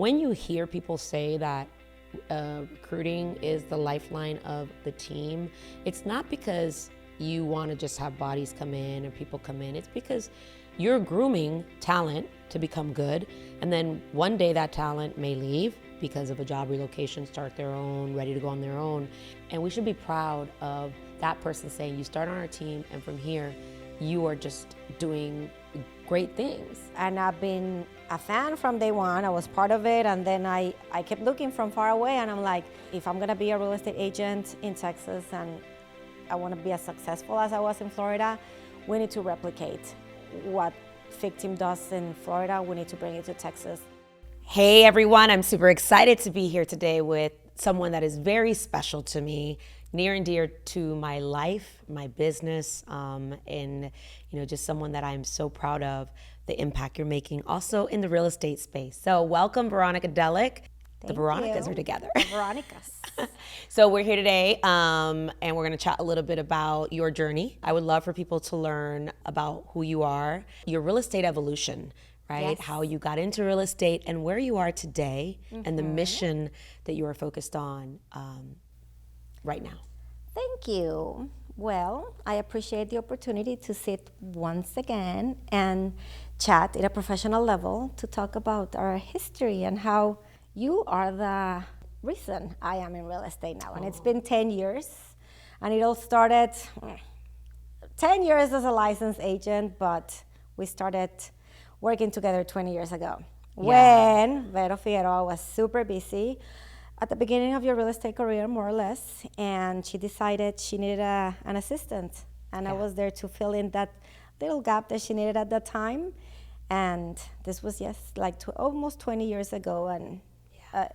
When you hear people say that recruiting is the lifeline of the team, it's not because you want to just have bodies come in or people come in. It's because you're grooming talent to become good, and then one day that talent may leave because of a job relocation, start their own, ready to go on their own. And we should be proud of that person saying, you start on our team, and from here, you are just doing great things. And I've been a fan from day one. I was part of it, and then I kept looking from far away, and I'm like, if I'm gonna be a real estate agent in Texas and I wanna be as successful as I was in Florida, we need to replicate what Fig Team does in Florida. We need to bring it to Texas. Hey everyone, I'm super excited to be here today with someone that is very special to me, near and dear to my life, my business, and just someone that I'm so proud of the impact you're making also in the real estate space. So welcome, Veronica Delic. The Veronicas are together. The Veronicas. So we're here today, and we're going to chat a little bit about your journey. I would love for people to learn about who you are, your real estate evolution, right? Yes. How you got into real estate and where you are today, and the mission that you are focused on right now. Thank you. Well, I appreciate the opportunity to sit once again and chat at a professional level to talk about our history and how you are the reason I am in real estate now. And it's been 10 years, and it all started 10 years as a licensed agent, but we started working together 20 years ago. Yeah. When Vero Figueroa was super busy at the beginning of your real estate career, more or less, and she decided she needed an assistant. And I was there to fill in that little gap that she needed at that time. And this was, almost 20 years ago. And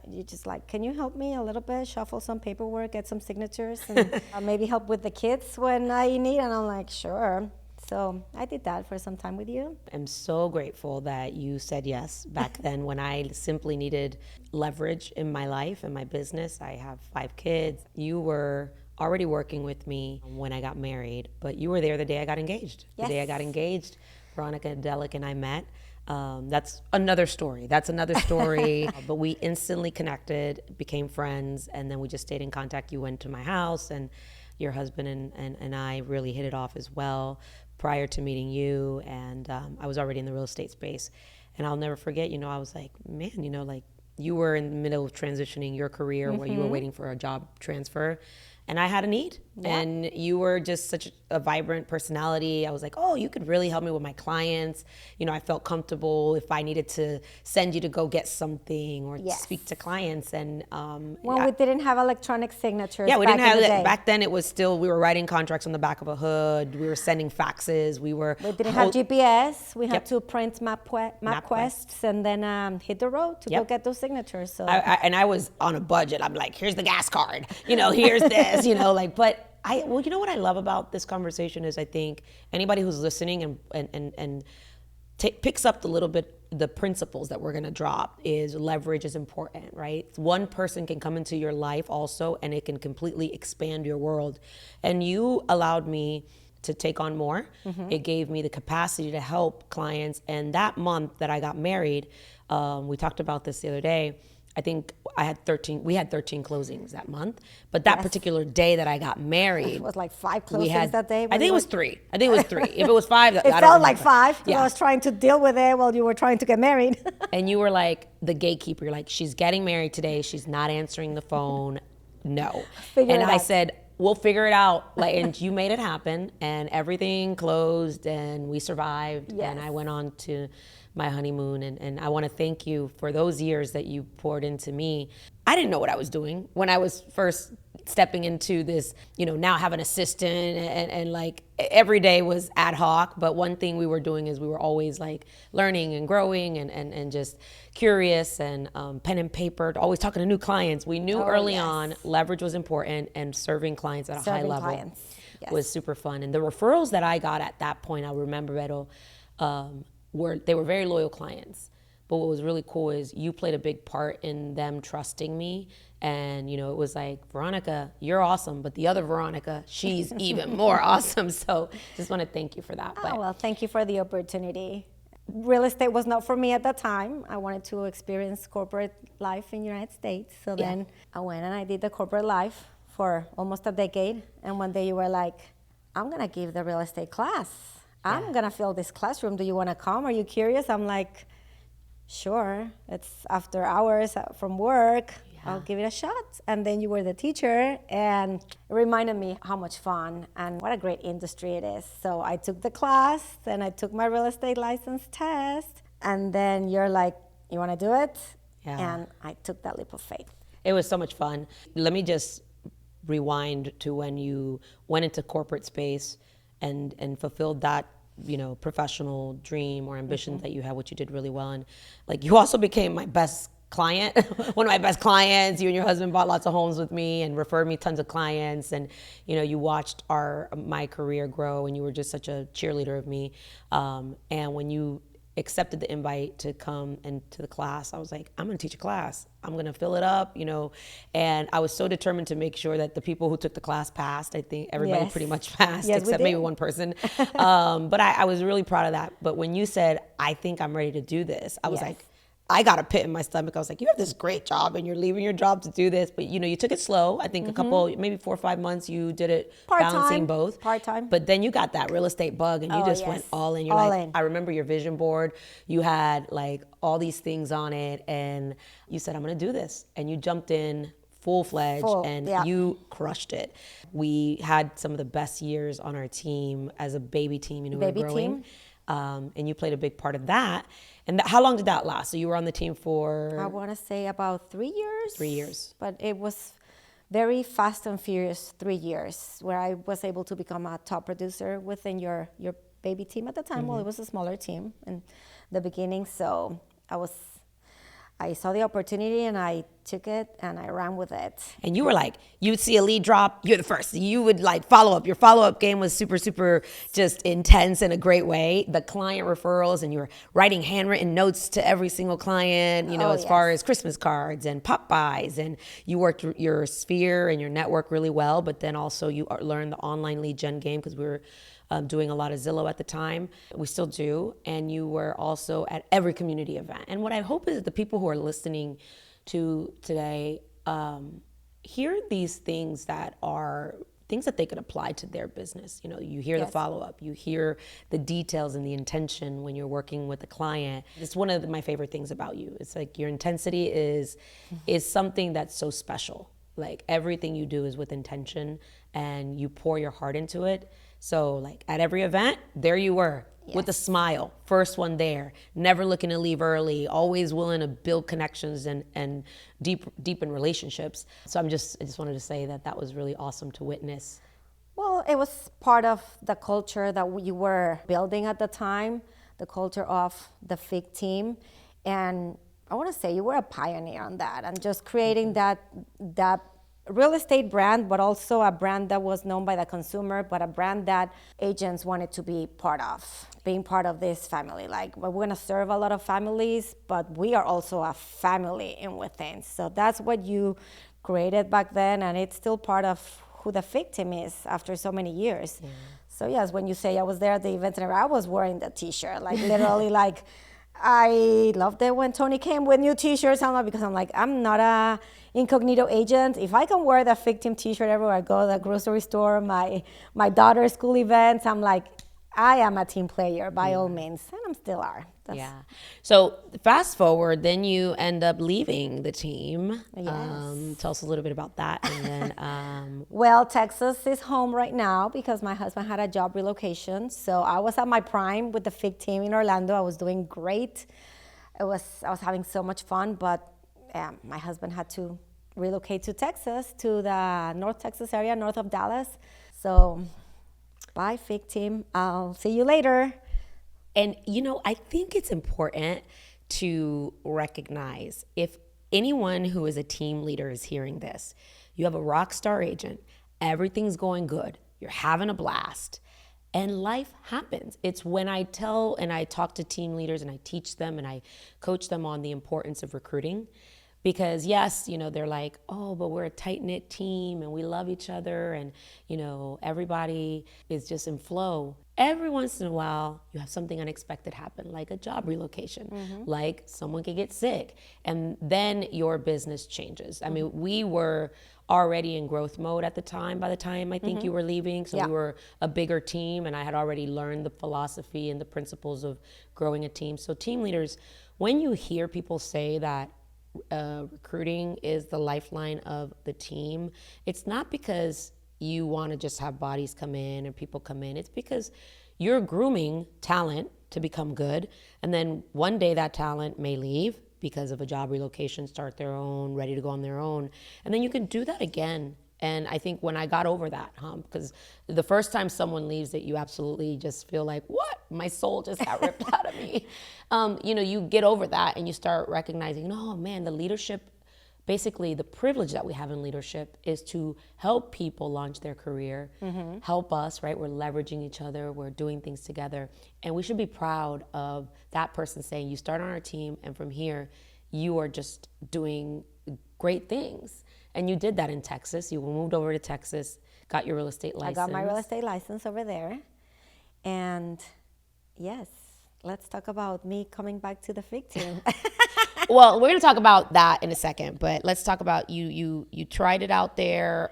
you're just like, can you help me a little bit, shuffle some paperwork, get some signatures, and maybe help with the kids when I need? And I'm like, sure. So I did that for some time with you. I'm so grateful that you said yes back then when I simply needed leverage in my life and my business. I have 5 kids. You were already working with me when I got married, but you were there the day I got engaged. Yes. The day I got engaged, Veronica Delic and I met. That's another story. But we instantly connected, became friends, and then we just stayed in contact. You went to my house, and your husband and I really hit it off as well prior to meeting you. And I was already in the real estate space. And I'll never forget, I was like, man, you were in the middle of transitioning your career where you were waiting for a job transfer. And I had a need, and you were just such a vibrant personality. I was like, oh, you could really help me with my clients. I felt comfortable if I needed to send you to go get something or speak to clients. And we didn't have electronic signatures. Yeah, we didn't have that. Back then, it was still, we were writing contracts on the back of a hood. We were sending faxes. We didn't have GPS. We had to print MapQuests and then hit the road to go get those signatures. So I was on a budget. I'm like, here's the gas card. Here's this. But you know what I love about this conversation is I think anybody who's listening and picks up the principles that we're going to drop is leverage is important, right? One person can come into your life also, and it can completely expand your world. And you allowed me to take on more. It gave me the capacity to help clients. And that month that I got married, we talked about this the other day, I think we had 13 closings that month, but that particular day that I got married. It was like 5 closings that day? I think it was 3. If it was 5, it felt like 5 because I was trying to deal with it while you were trying to get married. And you were like the gatekeeper. You're like, she's getting married today. She's not answering the phone. No. I said, we'll figure it out. And you made it happen, and everything closed, and we survived. Yes. And I went on to my honeymoon, and I want to thank you for those years that you poured into me. I didn't know what I was doing when I was first stepping into this, now have an assistant, and like every day was ad hoc, but one thing we were doing is we were always like learning and growing and just curious, and pen and paper, always talking to new clients. We knew early on leverage was important, and serving clients at a high level was super fun. And the referrals that I got at that point, I remember, Beto, they were very loyal clients. But what was really cool is you played a big part in them trusting me. And, it was like, Veronica, you're awesome. But the other Veronica, she's even more awesome. So just want to thank you for that. Well, thank you for the opportunity. real estate was not for me at that time. I wanted to experience corporate life in the United States. So then I went and I did the corporate life for almost a decade. And one day you were like, I'm going to give the real estate class. I'm going to fill this classroom. Do you want to come? Are you curious? I'm like, sure. It's after hours from work. I'll give it a shot. And then you were the teacher, and it reminded me how much fun and what a great industry it is. So I took the class, then I took my real estate license test, and then you're like, you want to do it? And I took that leap of faith. It was so much fun. Let me just rewind to when you went into corporate space and fulfilled that, you know, professional dream or ambition that you had, which you did really well. And like, you also became my best client, one of my best clients. You and your husband bought lots of homes with me and referred me tons of clients. And, you know, you watched my career grow, and you were just such a cheerleader of me. And when you accepted the invite to come into the class, I was like, I'm going to teach a class. I'm going to fill it up, you know. And I was so determined to make sure that the people who took the class passed. I think everybody pretty much passed, except maybe one person. But I was really proud of that. But when you said, I think I'm ready to do this, I was like, I got a pit in my stomach. I was like, you have this great job and you're leaving your job to do this. But, you know, you took it slow. I think a couple, maybe 4 or 5 months, you did it balancing both. Part-time. But then you got that real estate bug and you just went all in. You're all like, I remember your vision board. You had like all these things on it and you said, I'm going to do this. And you jumped in full-fledged and you crushed it. We had some of the best years on our team as a baby team. You know, we were growing. And you played a big part of that. And how long did that last? So you were on the team for? I want to say about 3 years. 3 years. But it was very fast and furious 3 years where I was able to become a top producer within your baby team at the time. Well, it was a smaller team in the beginning. So I saw the opportunity and I took it and I ran with it. And you were like, you would see a lead drop, you're the first. You would like follow up. Your follow-up game was super, super just intense in a great way. The client referrals, and you were writing handwritten notes to every single client, you know, as far as Christmas cards and pop-bys. And you worked your sphere and your network really well, but then also you learned the online lead gen game because we were doing a lot of Zillow at the time. We still do. And you were also at every community event. And what I hope is that the people who are listening to today hear these things that are things that they could apply to their business. You know, you hear the follow-up, you hear the details and the intention when you're working with a client. It's one of my favorite things about you. It's like your intensity is something that's so special. Like everything you do is with intention and you pour your heart into it. So like at every event, there you were with a smile, first one there, never looking to leave early, always willing to build connections and deepen relationships. So I just wanted to say that was really awesome to witness. Well, it was part of the culture that we were building at the time, the culture of the FIG team. And I want to say you were a pioneer on that and just creating that real estate brand, but also a brand that was known by the consumer, but a brand that agents wanted to be part of, being part of this family. Like, we're going to serve a lot of families, but we are also a family in within. So that's what you created back then, and it's still part of who the FIG team is after so many years. Yeah. So yes, when you say I was there at the event, and I was wearing the t-shirt, like literally like, I loved it when Tony came with new t-shirts. Because I'm like, I'm not a incognito agent. If I can wear the FIG team t-shirt everywhere I go, the grocery store, my daughter's school events, I'm like, I am a team player by all means, and I'm still are. So fast forward, then you end up leaving the team. Yes. Tell us a little bit about that. And then, well, Texas is home right now because my husband had a job relocation. So I was at my prime with the FIG team in Orlando. I was doing great. I was having so much fun, but my husband had to relocate to Texas, to the North Texas area, north of Dallas. So bye, FIG team. I'll see you later. And, you know, I think it's important to recognize if anyone who is a team leader is hearing this, you have a Rockstar agent, everything's going good, you're having a blast, and life happens. It's when I tell and I talk to team leaders and I teach them and I coach them on the importance of recruiting. Because yes, you know, they're like, oh, but we're a tight-knit team and we love each other and, you know, everybody is just in flow. Every once in a while, you have something unexpected happen, like a job relocation, like someone could get sick, and then your business changes. I mean, we were already in growth mode at the time, by the time I think you were leaving. So we were a bigger team, and I had already learned the philosophy and the principles of growing a team. So team leaders, when you hear people say that recruiting is the lifeline of the team, it's not because you want to just have bodies come in or people come in. It's because you're grooming talent to become good. And then one day that talent may leave because of a job relocation, start their own, ready to go on their own. And then you can do that again. And I think when I got over that hump, because the first time someone leaves it, you absolutely just feel like, what? My soul just got ripped out of me. You get over that and you start recognizing, oh man, the leadership, basically the privilege that we have in leadership is to help people launch their career, help us, right? We're leveraging each other, we're doing things together. And we should be proud of that person saying, you start on our team and from here, you are just doing great things. And you did that in Texas. You moved over to Texas, got your real estate license. I got my real estate license over there. And yes, let's talk about me coming back to the Fig team. Well, we're going to talk about that in a second, but let's talk about you tried it out there.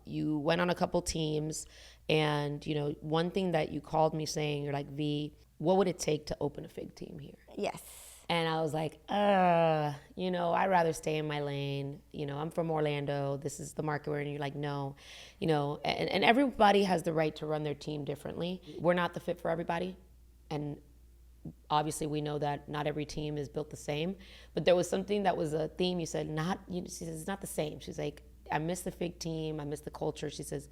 You went on a couple teams, and one thing that you called me saying, you're like, V, what would it take to open a Fig team here? Yes. And I was like, I'd rather stay in my lane. I'm from Orlando. This is the market we're in. And you're like, no, and everybody has the right to run their team differently. We're not the fit for everybody. And obviously we know that not every team is built the same, but there was something that was a theme. You said, she says, it's not the same. She's like, I miss the Fig team. I miss the culture. She says,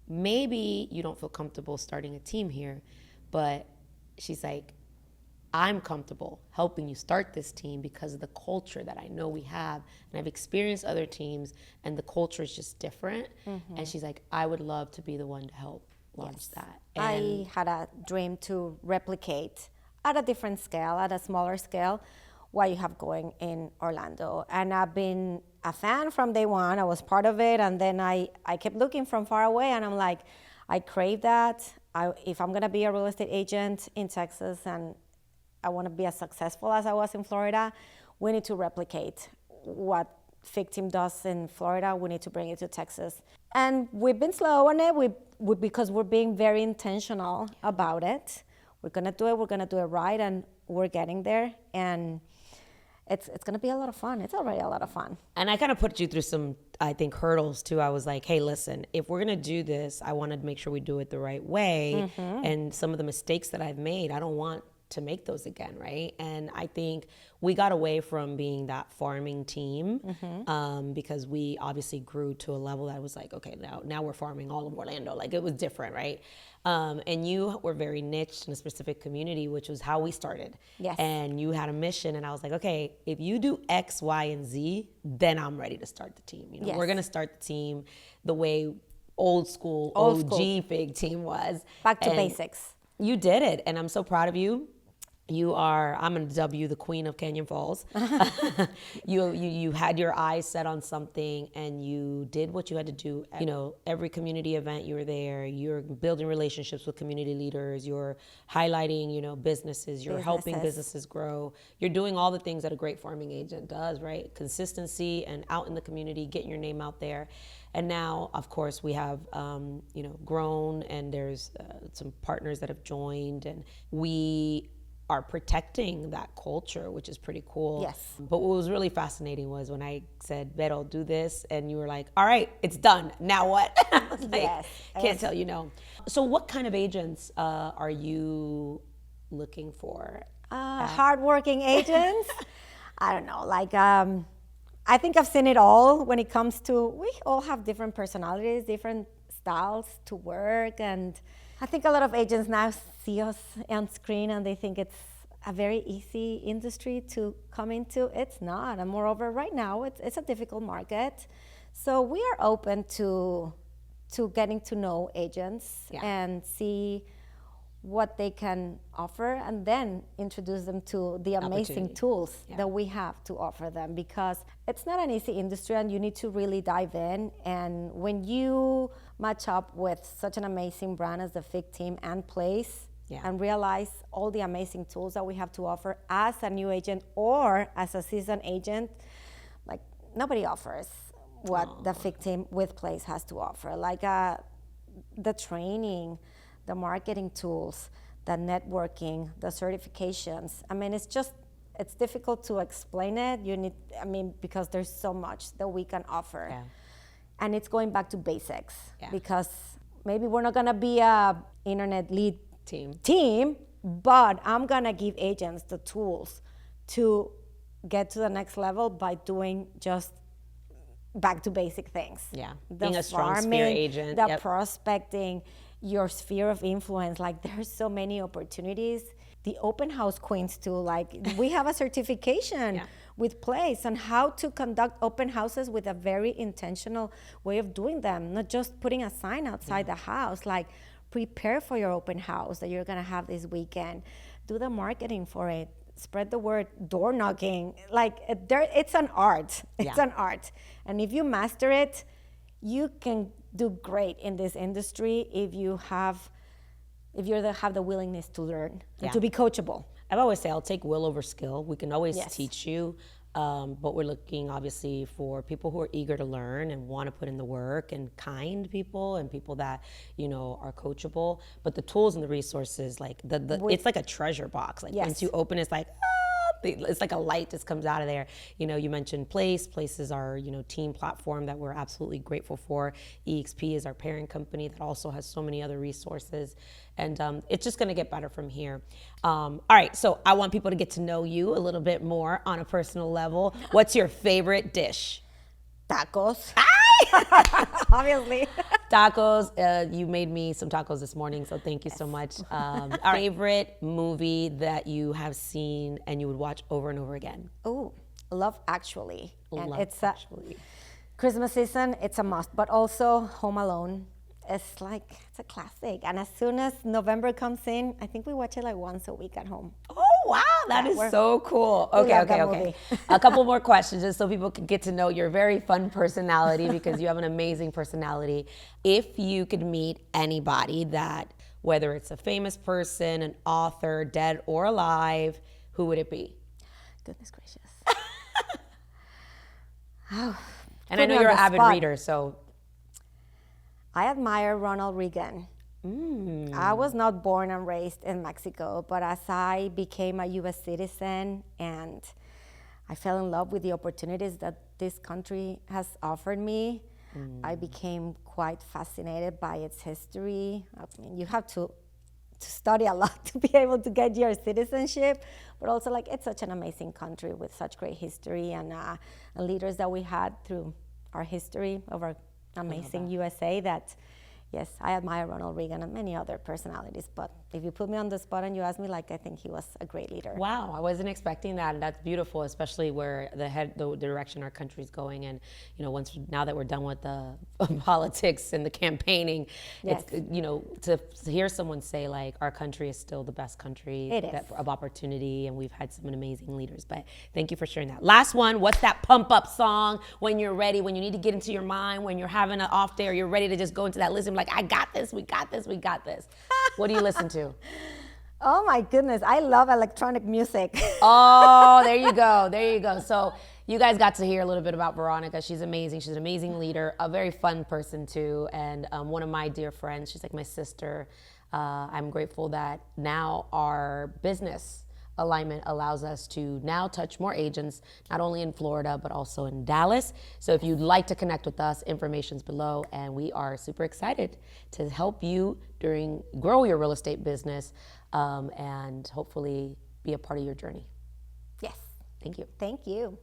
maybe you don't feel comfortable starting a team here, but she's like, I'm comfortable helping you start this team because of the culture that I know we have. And I've experienced other teams and the culture is just different. And she's like, I would love to be the one to help launch that. And I had a dream to replicate at a different scale, at a smaller scale, what you have going in Orlando. And I've been a fan from day one. I was part of it. And then I kept looking from far away and I'm like, I crave that. If I'm gonna be a real estate agent in Texas and I want to be as successful as I was in Florida, we need to replicate what Fig Team does in Florida. We need to bring it to Texas. And we've been slow on it because we're being very intentional about it. We're going to do it right, and we're getting there. And it's going to be a lot of fun. It's already a lot of fun. And I kind of put you through some, I think, hurdles too. I was like, hey, listen, if we're going to do this, I want to make sure we do it the right way. And some of the mistakes that I've made, I don't want to make those again, right? And I think we got away from being that farming team because we obviously grew to a level that was like, okay, now we're farming all of Orlando. Like it was different, right? And you were very niched in a specific community, which was how we started. Yes. And you had a mission, and I was like, okay, if you do X, Y, and Z, then I'm ready to start the team. Yes. We're gonna start the team the way old school OG Fig team was. Back to basics. You did it, and I'm so proud of you. I'm going to dub you the queen of Canyon Falls. You had your eyes set on something and you did what you had to do. Every community event you were there, you're building relationships with community leaders, you're highlighting, businesses, you're helping businesses grow. You're doing all the things that a great farming agent does, right? Consistency and out in the community, getting your name out there. And now, of course, we have, grown, and there's some partners that have joined, and we are protecting that culture, which is pretty cool. Yes. But what was really fascinating was when I said, Vero, do this, and you were like, all right, it's done. Now what? I was like, yes. Can't tell you no. So what kind of agents are you looking for? Hardworking agents. I don't know, I think I've seen it all when it comes to, we all have different personalities, different styles to work, and I think a lot of agents now see us on screen and they think it's a very easy industry to come into. It's not, and moreover, right now it's a difficult market. So we are open to getting to know agents and see what they can offer, and then introduce them to the amazing tools that we have to offer them, because it's not an easy industry and you need to really dive in. And when you match up with such an amazing brand as the Fig team and Place, and realize all the amazing tools that we have to offer as a new agent or as a seasoned agent, like nobody offers what the Fig team with Place has to offer. Like the training, the marketing tools, the networking, the certifications. I mean, it's difficult to explain it. Because there's so much that we can offer. Yeah. And it's going back to basics, because maybe we're not gonna be a internet lead team, but I'm gonna give agents the tools to get to the next level by doing just back to basic things. Yeah, being a strong sphere agent. The prospecting, your sphere of influence. Like, there's so many opportunities. The open house queens too. Like, we have a certification with Place on how to conduct open houses with a very intentional way of doing them. Not just putting a sign outside the house. Like, prepare for your open house that you're gonna have this weekend. Do the marketing for it. Spread the word, door knocking. Like, it's an art. It's an art. And if you master it, you can do great in this industry if you have the willingness to learn and to be coachable. I've always say I'll take will over skill. We can always teach you, but we're looking obviously for people who are eager to learn and want to put in the work, and kind people and people that, are coachable. But the tools and the resources, like it's like a treasure box. Like once you open it, it's like, it's like a light just comes out of there. You mentioned Place. Place is our, team platform that we're absolutely grateful for. EXP is our parent company that also has so many other resources. And it's just going to get better from here. All right, so I want people to get to know you a little bit more on a personal level. What's your favorite dish? Tacos. Obviously. Tacos. You made me some tacos this morning, so thank you so much. Our favorite movie that you have seen and you would watch over and over again? Oh, Love Actually. Love Actually. Christmas season, it's a must, but also Home Alone. It's a classic. And as soon as November comes in, I think we watch it like once a week at home. Oh, wow. That is so cool. Okay. A couple more questions just so people can get to know your very fun personality, because you have an amazing personality. If you could meet anybody that, whether it's a famous person, an author, dead or alive, who would it be? Goodness gracious. And I know you're an avid reader, so... I admire Ronald Reagan. I was not born and raised in Mexico, but as I became a U.S. citizen and I fell in love with the opportunities that this country has offered me, I became quite fascinated by its history. I mean, you have to study a lot to be able to get your citizenship, but also it's such an amazing country with such great history and leaders that we had through our history of our amazing USA that, yes, I admire Ronald Reagan and many other personalities, but if you put me on the spot and you ask me, I think he was a great leader. Wow, I wasn't expecting that, and that's beautiful, especially where the direction our country's going. And now that we're done with the politics and the campaigning, it's to hear someone say our country is still the best country of opportunity, and we've had some amazing leaders. But thank you for sharing that. Last one, what's that pump up song when you're ready, when you need to get into your mind, when you're having an off day or you're ready to just go into that list and be like, I got this, we got this, we got this. What do you listen to? Oh my goodness, I love electronic music. Oh, there you go. So you guys got to hear a little bit about Veronica. She's amazing. She's an amazing leader, a very fun person too, and one of my dear friends. She's like my sister. I'm grateful that now our business alignment allows us to now touch more agents, not only in Florida, but also in Dallas. So if you'd like to connect with us, information's below, and we are super excited to help you grow your real estate business and hopefully be a part of your journey. Yes. Thank you. Thank you.